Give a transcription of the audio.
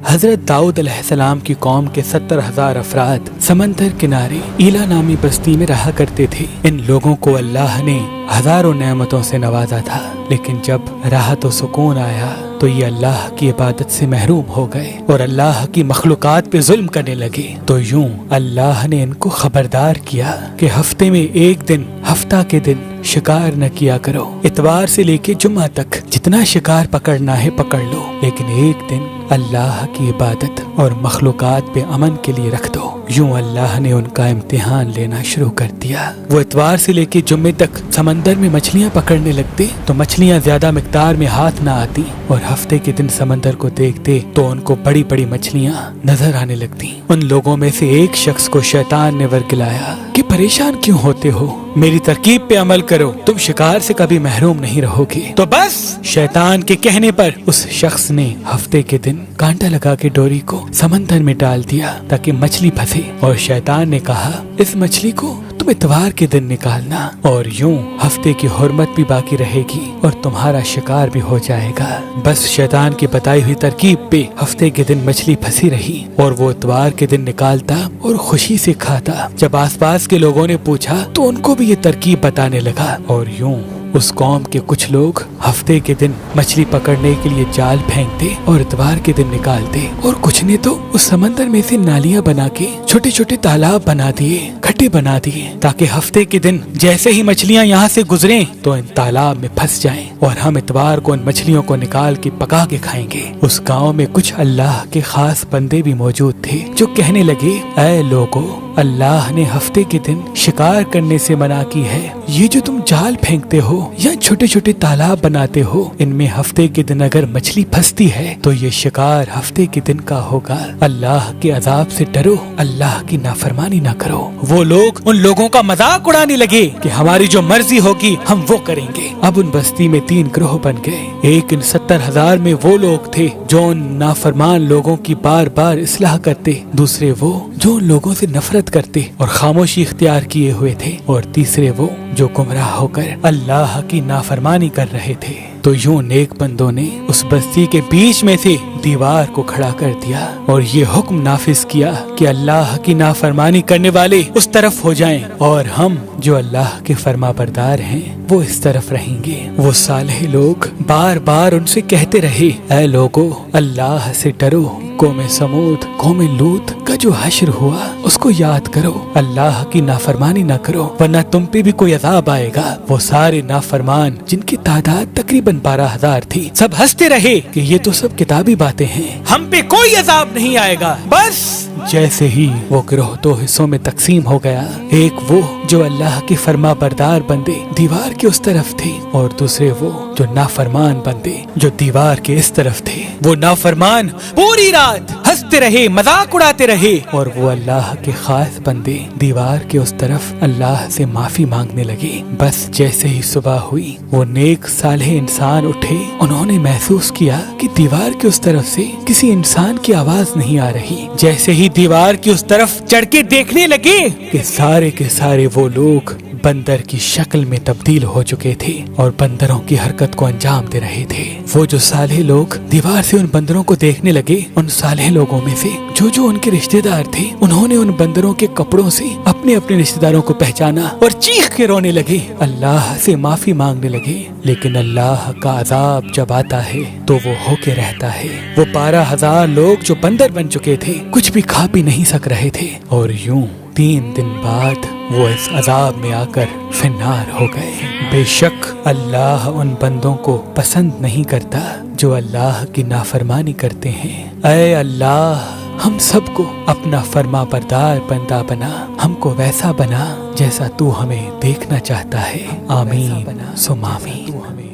हजरत दाऊद अलैहिस्सलाम की कौम के 70,000 अफराद समंदर किनारे ईला नामी बस्ती में रहा करते थे। इन लोगों को अल्लाह ने हजारों नेमतों से नवाजा था, लेकिन जब राहत और सुकून आया तो ये अल्लाह की इबादत से महरूम हो गए और अल्लाह की मखलूकात पे जुल्म करने लगे। तो यूं अल्लाह ने इनको खबरदार किया कि हफ्ते में एक दिन, हफ्ता के दिन शिकार न किया करो। इतवार से लेके जुम्मा तक जितना शिकार पकड़ना है पकड़ लो, लेकिन एक दिन अल्लाह की इबादत और मखलूकात पे अमन के लिए रख दो। यूं अल्लाह ने उनका इम्तिहान लेना शुरू कर दिया। वो इतवार से लेके जुम्मे तक समंदर में मछलियाँ पकड़ने लगते तो मछलियाँ ज्यादा मिकदार में हाथ न आती, और हफ्ते के दिन समंदर को देखते तो उनको बड़ी बड़ी मछलियाँ नजर आने लगती। उन लोगों में से एक शख्स को शैतान ने वर्गिलाया कि परेशान क्यों होते हो, मेरी तरकीब पे अमल करो, तुम शिकार से कभी महरूम नहीं रहोगे। तो बस शैतान के कहने पर उस शख्स ने हफ्ते के दिन कांटा लगा के डोरी को समंदर में डाल दिया ताकि मछली फंसे, और शैतान ने कहा इस मछली को तुम इतवार के दिन निकालना, और यूं हफ्ते की हुर्मत भी बाकी रहेगी और तुम्हारा शिकार भी हो जाएगा। बस शैतान की बताई हुई तरकीब पे हफ्ते के दिन मछली फंसी रही और वो इतवार के दिन निकालता और खुशी से खाता। जब आसपास के लोगों ने पूछा तो उनको भी ये तरकीब बताने लगा, और यूं उस कौम के कुछ लोग हफ्ते के दिन मछली पकड़ने के लिए जाल फेंकते और इतवार के दिन निकालते, और कुछ ने तो उस समंदर में से नालियां बना के छोटे छोटे तालाब बना दिए, खड्डे बना दिए, ताकि हफ्ते के दिन जैसे ही मछलियां यहाँ से गुजरें तो इन तालाब में फंस जाएं और हम इतवार को इन मछलियों को निकाल के पका के खाएंगे। उस गाँव में कुछ अल्लाह के खास बंदे भी मौजूद थे जो कहने लगे, ऐ लोगों, अल्लाह ने हफ्ते के दिन शिकार करने से मना की है। ये जो तुम जाल फेंकते हो या छोटे छोटे तालाब बनाते हो, इनमें हफ्ते के दिन अगर मछली फंसती है तो ये शिकार हफ्ते के दिन का होगा। अल्लाह के अजाब से डरो, अल्लाह की नाफरमानी ना करो। वो लोग उन लोगों का मजाक उड़ाने लगे कि हमारी जो मर्जी होगी हम वो करेंगे। अब उन बस्ती में 3 ग्रोह बन गए। एक इन 70,000 में वो लोग थे जो उन नाफरमान लोगों की बार बार इस्लाह करते, दूसरे वो जो उन लोगों से नफरत करते और खामोशी इख्तियार किए हुए थे, और तीसरे वो जो गुमराह होकर अल्लाह की नाफरमानी कर रहे थे। तो यूं नेक बंदों ने उस बस्ती के बीच में से दीवार को खड़ा कर दिया और ये हुक्म नाफिज किया कि अल्लाह की नाफरमानी करने वाले उस तरफ हो जाएं और हम जो अल्लाह के फरमाबरदार हैं वो इस तरफ रहेंगे। वो सालेह लोग बार बार उनसे कहते रहे, ऐ लोगो, अल्लाह से डरो। कौमे समूद, कौमे लूत का जो हश्र हुआ उसको याद करो, अल्लाह की नाफरमानी ना करो वरना तुम पे भी कोई अजाब आएगा। वो सारे नाफरमान जिनकी तादाद तकरीबन 12,000 थी, सब हंसते रहे कि ये तो सब किताबी बातें हैं, हम पे कोई अजाब नहीं आएगा। बस जैसे ही वो गिरोह 2 हिस्सों में तकसीम हो गया, एक वो जो अल्लाह के फरमा बरदार बंदे दीवार के उस तरफ थे और दूसरे वो जो नाफरमान बंदे जो दीवार के इस तरफ थे। वो नाफरमान पूरी रात हंसते रहे, मजाक उड़ाते रहे, और वो अल्लाह के खास बंदे दीवार के उस तरफ अल्लाह से माफी मांगने लगे। बस जैसे ही सुबह हुई वो नेक सालेह इंसान उठे, उन्होंने महसूस किया कि दीवार के उस तरफ से किसी इंसान की आवाज नहीं आ रही। जैसे ही दीवार की उस तरफ चढ़ के देखने लगे कि सारे के सारे वो लोग बंदर की शक्ल में तब्दील हो चुके थे और बंदरों की हरकत को अंजाम दे रहे थे। वो जो सालेह लोग दीवार से उन बंदरों को देखने लगे, उन सालेह लोगों में से जो जो उनके रिश्तेदार थे, उन्होंने उन बंदरों के कपड़ों से अपने अपने रिश्तेदारों को पहचाना और चीख के रोने लगे, अल्लाह से माफी मांगने लगे। लेकिन अल्लाह का अजाब जब आता है तो वो होके रहता है। वो 12,000 लोग जो बंदर बन चुके थे कुछ भी खा पी नहीं सक रहे थे, और यूं 3 दिन बाद वो इस अजाब में आकर फिन्नार हो गए। बेशक अल्लाह उन बंदों को पसंद नहीं करता जो अल्लाह की नाफरमानी करते हैं। ऐ अल्लाह, हम सबको अपना फरमा बरदार बंदा बना, हमको वैसा बना जैसा तू हमें देखना चाहता है। आमीन सुम आमीन।